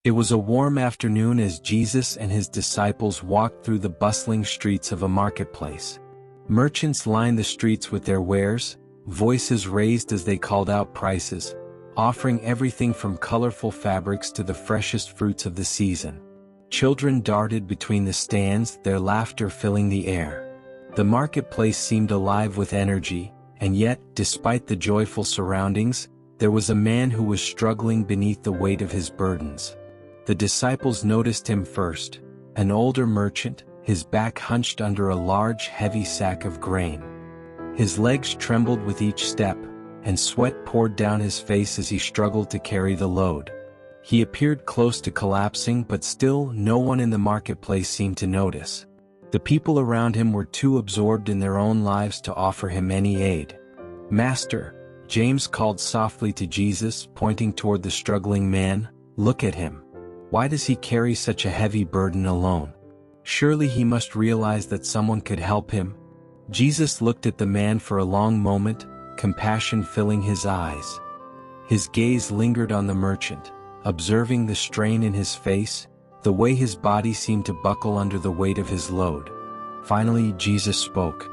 It was a warm afternoon as Jesus and his disciples walked through the bustling streets of a marketplace. Merchants lined the streets with their wares, voices raised as they called out prices, offering everything from colorful fabrics to the freshest fruits of the season. Children darted between the stands, their laughter filling the air. The marketplace seemed alive with energy, and yet, despite the joyful surroundings, there was a man who was struggling beneath the weight of his burdens. The disciples noticed him first, an older merchant, his back hunched under a large, heavy sack of grain. His legs trembled with each step, and sweat poured down his face as he struggled to carry the load. He appeared close to collapsing, but still no one in the marketplace seemed to notice. The people around him were too absorbed in their own lives to offer him any aid. "Master," James called softly to Jesus, pointing toward the struggling man, "look at him. Why does he carry such a heavy burden alone? Surely he must realize that someone could help him." Jesus looked at the man for a long moment, compassion filling his eyes. His gaze lingered on the merchant, observing the strain in his face, the way his body seemed to buckle under the weight of his load. Finally, Jesus spoke.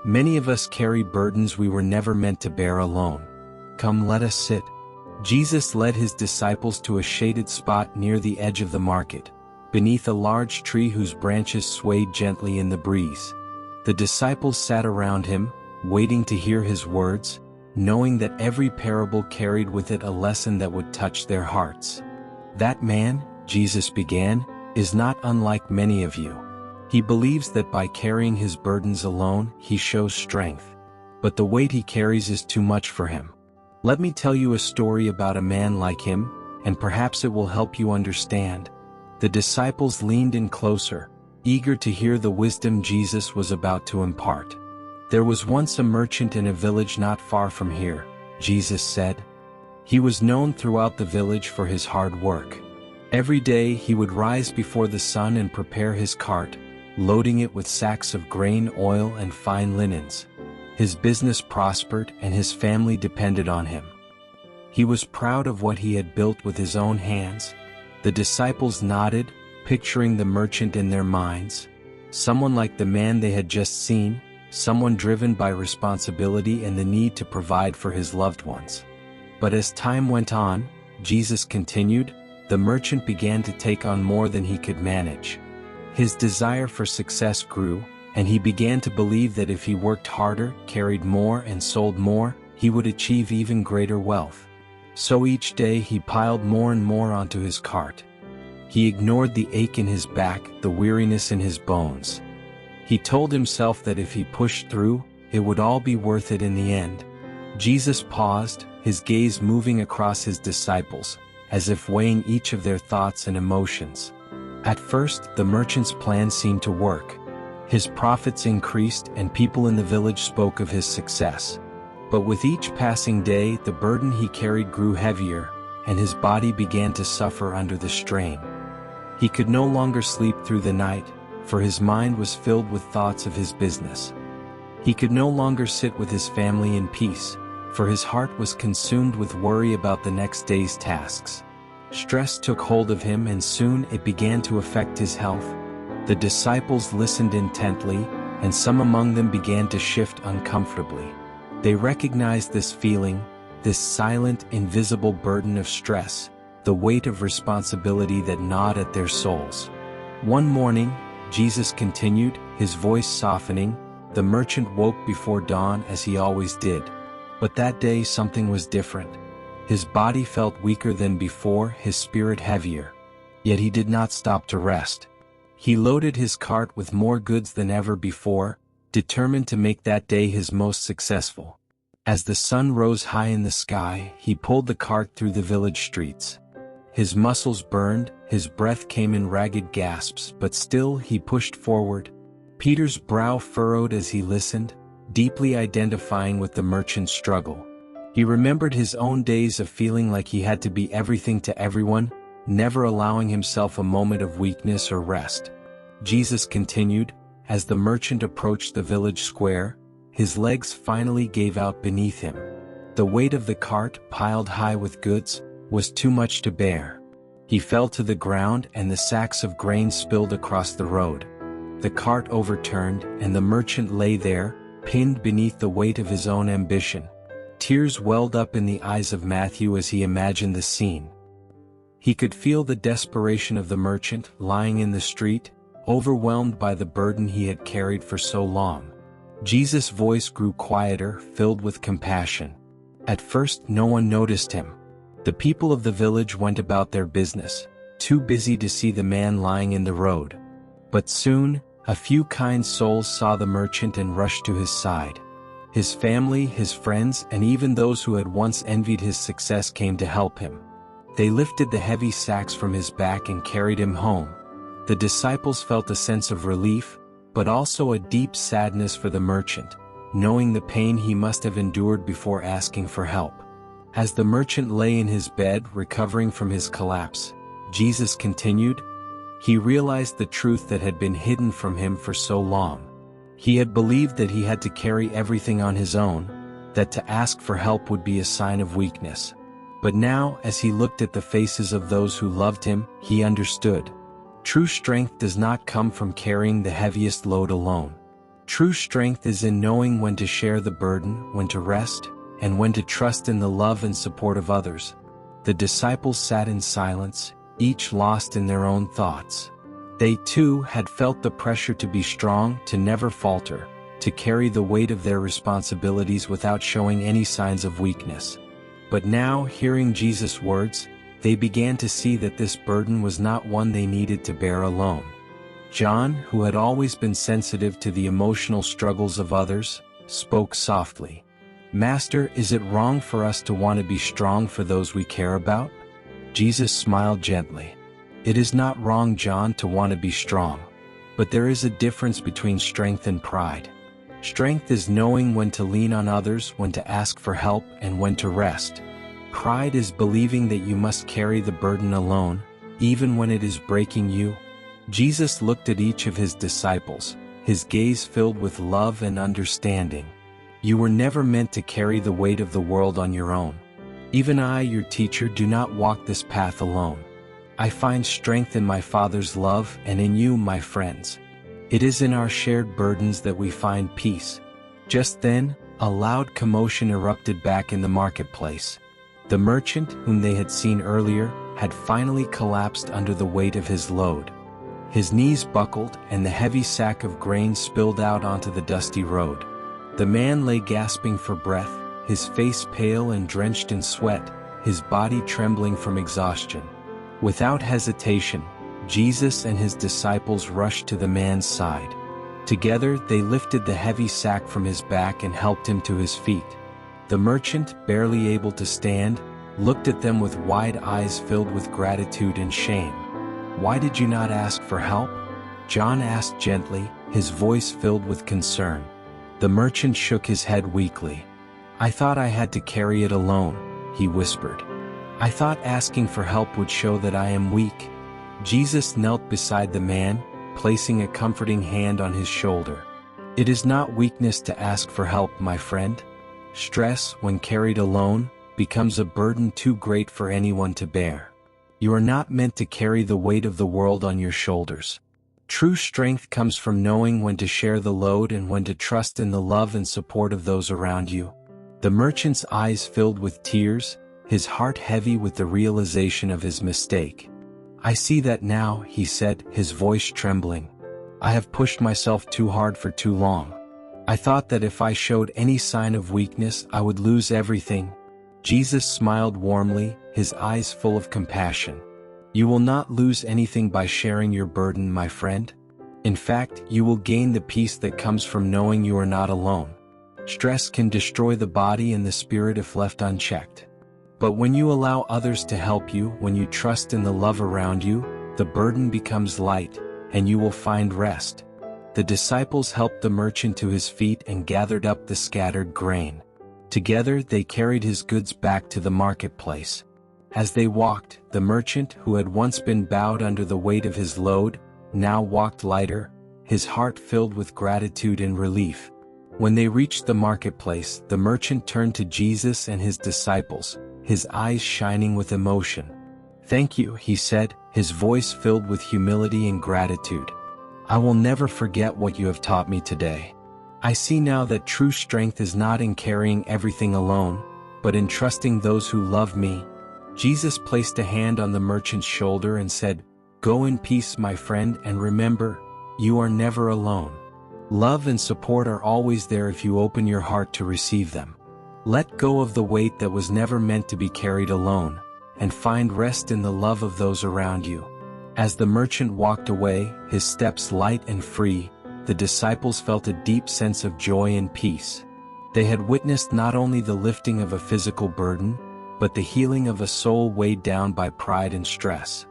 "Many of us carry burdens we were never meant to bear alone. Come, let us sit." Jesus led his disciples to a shaded spot near the edge of the market, beneath a large tree whose branches swayed gently in the breeze. The disciples sat around him, waiting to hear his words, knowing that every parable carried with it a lesson that would touch their hearts. "That man," Jesus began, "is not unlike many of you. He believes that by carrying his burdens alone, he shows strength. But the weight he carries is too much for him. Let me tell you a story about a man like him, and perhaps it will help you understand." The disciples leaned in closer, eager to hear the wisdom Jesus was about to impart. "There was once a merchant in a village not far from here," Jesus said. "He was known throughout the village for his hard work. Every day he would rise before the sun and prepare his cart, loading it with sacks of grain, oil, and fine linens. His business prospered and his family depended on him. He was proud of what he had built with his own hands." The disciples nodded, picturing the merchant in their minds. Someone like the man they had just seen, someone driven by responsibility and the need to provide for his loved ones. But as time went on, Jesus continued, the merchant began to take on more than he could manage. His desire for success grew, and he began to believe that if he worked harder, carried more, and sold more, he would achieve even greater wealth. So each day he piled more and more onto his cart. He ignored the ache in his back, the weariness in his bones. He told himself that if he pushed through, it would all be worth it in the end. Jesus paused, his gaze moving across his disciples, as if weighing each of their thoughts and emotions. At first, the merchant's plan seemed to work. His profits increased and people in the village spoke of his success. But with each passing day, the burden he carried grew heavier, and his body began to suffer under the strain. He could no longer sleep through the night, for his mind was filled with thoughts of his business. He could no longer sit with his family in peace, for his heart was consumed with worry about the next day's tasks. Stress took hold of him and soon it began to affect his health. The disciples listened intently, and some among them began to shift uncomfortably. They recognized this feeling, this silent, invisible burden of stress, the weight of responsibility that gnawed at their souls. One morning, Jesus continued, his voice softening, the merchant woke before dawn as he always did. But that day something was different. His body felt weaker than before, his spirit heavier. Yet he did not stop to rest. He loaded his cart with more goods than ever before, determined to make that day his most successful. As the sun rose high in the sky, he pulled the cart through the village streets. His muscles burned, his breath came in ragged gasps, but still he pushed forward. Peter's brow furrowed as he listened, deeply identifying with the merchant's struggle. He remembered his own days of feeling like he had to be everything to everyone, never allowing himself a moment of weakness or rest. Jesus continued, as the merchant approached the village square, his legs finally gave out beneath him. The weight of the cart, piled high with goods, was too much to bear. He fell to the ground and the sacks of grain spilled across the road. The cart overturned and the merchant lay there, pinned beneath the weight of his own ambition. Tears welled up in the eyes of Matthew as he imagined the scene. He could feel the desperation of the merchant lying in the street, overwhelmed by the burden he had carried for so long. Jesus' voice grew quieter, filled with compassion. At first no one noticed him. The people of the village went about their business, too busy to see the man lying in the road. But soon, a few kind souls saw the merchant and rushed to his side. His family, his friends, and even those who had once envied his success came to help him. They lifted the heavy sacks from his back and carried him home. The disciples felt a sense of relief, but also a deep sadness for the merchant, knowing the pain he must have endured before asking for help. As the merchant lay in his bed recovering from his collapse, Jesus continued. He realized the truth that had been hidden from him for so long. He had believed that he had to carry everything on his own, that to ask for help would be a sign of weakness. But now, as he looked at the faces of those who loved him, he understood. True strength does not come from carrying the heaviest load alone. True strength is in knowing when to share the burden, when to rest, and when to trust in the love and support of others. The disciples sat in silence, each lost in their own thoughts. They too had felt the pressure to be strong, to never falter, to carry the weight of their responsibilities without showing any signs of weakness. But now, hearing Jesus' words, they began to see that this burden was not one they needed to bear alone. John, who had always been sensitive to the emotional struggles of others, spoke softly. "Master, is it wrong for us to want to be strong for those we care about?" Jesus smiled gently. "It is not wrong, John, to want to be strong. But there is a difference between strength and pride. Strength is knowing when to lean on others, when to ask for help, and when to rest. Pride is believing that you must carry the burden alone, even when it is breaking you." Jesus looked at each of his disciples, his gaze filled with love and understanding. "You were never meant to carry the weight of the world on your own. Even I, your teacher, do not walk this path alone. I find strength in my Father's love and in you, my friends. It is in our shared burdens that we find peace." Just then, a loud commotion erupted back in the marketplace. The merchant, whom they had seen earlier, had finally collapsed under the weight of his load. His knees buckled and the heavy sack of grain spilled out onto the dusty road. The man lay gasping for breath, his face pale and drenched in sweat, his body trembling from exhaustion. Without hesitation, Jesus and his disciples rushed to the man's side. Together they lifted the heavy sack from his back and helped him to his feet. The merchant, barely able to stand, looked at them with wide eyes filled with gratitude and shame. "Why did you not ask for help?" John asked gently, his voice filled with concern. The merchant shook his head weakly. "I thought I had to carry it alone," he whispered. "I thought asking for help would show that I am weak." Jesus knelt beside the man, placing a comforting hand on his shoulder. "It is not weakness to ask for help, my friend. Stress, when carried alone, becomes a burden too great for anyone to bear. You are not meant to carry the weight of the world on your shoulders. True strength comes from knowing when to share the load and when to trust in the love and support of those around you." The merchant's eyes filled with tears, his heart heavy with the realization of his mistake. "I see that now," he said, his voice trembling. "I have pushed myself too hard for too long. I thought that if I showed any sign of weakness I would lose everything." Jesus smiled warmly, his eyes full of compassion. "You will not lose anything by sharing your burden, my friend. In fact, you will gain the peace that comes from knowing you are not alone. Stress can destroy the body and the spirit if left unchecked. But when you allow others to help you, when you trust in the love around you, the burden becomes light, and you will find rest." The disciples helped the merchant to his feet and gathered up the scattered grain. Together they carried his goods back to the marketplace. As they walked, the merchant, who had once been bowed under the weight of his load, now walked lighter, his heart filled with gratitude and relief. When they reached the marketplace, the merchant turned to Jesus and his disciples, his eyes shining with emotion. "Thank you," he said, his voice filled with humility and gratitude. "I will never forget what you have taught me today. I see now that true strength is not in carrying everything alone, but in trusting those who love me." Jesus placed a hand on the merchant's shoulder and said, "Go in peace, my friend, and remember, you are never alone. Love and support are always there if you open your heart to receive them. Let go of the weight that was never meant to be carried alone, and find rest in the love of those around you." As the merchant walked away, his steps light and free, the disciples felt a deep sense of joy and peace. They had witnessed not only the lifting of a physical burden, but the healing of a soul weighed down by pride and stress.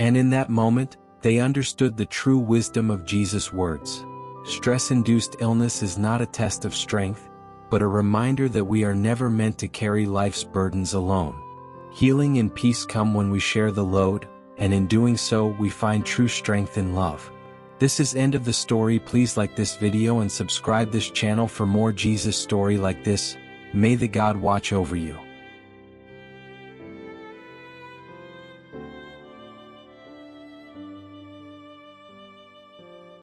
And in that moment, they understood the true wisdom of Jesus' words. Stress-induced illness is not a test of strength, but a reminder that we are never meant to carry life's burdens alone. Healing and peace come when we share the load, and in doing so we find true strength in love. This is end of the story. Please like this video and subscribe this channel for more Jesus story like this. May the God watch over you.